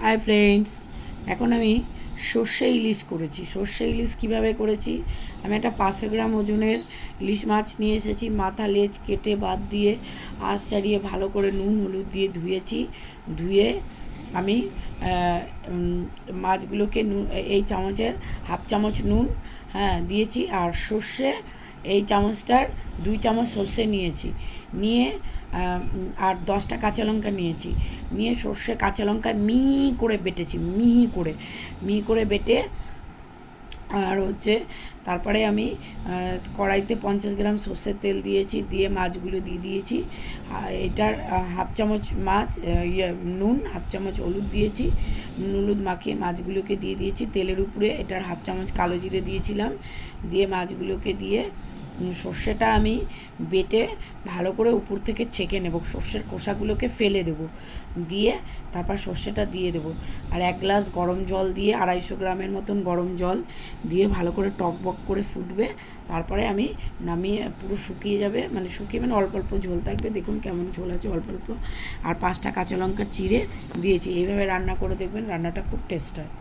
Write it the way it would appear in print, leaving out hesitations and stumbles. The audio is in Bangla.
হাই ফ্রেন্ডস, এখন আমি সর্ষে ইলিশ করেছি। সর্ষে ইলিশ কীভাবে করেছি, আমি একটা 500 গ্রাম ওজনের ইলিশ মাছ নিয়ে এসেছি। মাথা লেজ কেটে বাদ দিয়ে আঁশ ছাড়িয়ে ভালো করে নুন হলুদ দিয়ে ধুয়েছি। ধুয়ে আমি মাছগুলোকে এই চামচের হাফ চামচ নুন দিয়েছি, আর সর্ষে এই চামচটার 2 চামচ সর্ষে নিয়েছি। নিয়ে আর 10টা কাঁচা লঙ্কা নিয়েছি। নিয়ে সর্ষে কাঁচা লঙ্কা মিহি করে বেটেছি, মিহি করে বেটে আর তারপরে আমি কড়াইতে 50 গ্রাম সর্ষের তেল দিয়েছি, দিয়ে মাছগুলো দিয়ে দিয়েছি। এটার হাফ চামচ নুন, হাফ চামচ হলুদ দিয়েছি। নুন হলুদ মাখিয়ে মাছগুলোকে দিয়ে দিয়েছি তেলের উপরে। এটার হাফ চামচ কালো জিরে দিয়েছিলাম, দিয়ে মাছগুলোকে দিয়ে সর্ষেটা আমি বেটে ভালো করে উপর থেকে ছেঁকে নেব। সর্ষের খোসাগুলোকে ফেলে দেবো, দিয়ে তারপর সর্ষেটা দিয়ে দেবো। আর 1 গ্লাস গরম জল দিয়ে 250 গ্রামের মতন গরম জল দিয়ে ভালো করে টকবক করে ফুটবে। তারপরে আমি নামিয়ে পুরো শুকিয়ে যাবে, শুকিয়ে অল্প অল্প ঝোল থাকবে। দেখুন কেমন ঝোল আছে, অল্প অল্প। আর 5টা কাঁচা লঙ্কা চিড়ে দিয়েছি। এইভাবে রান্না করে দেখবেন, রান্নাটা খুব টেস্ট হয়।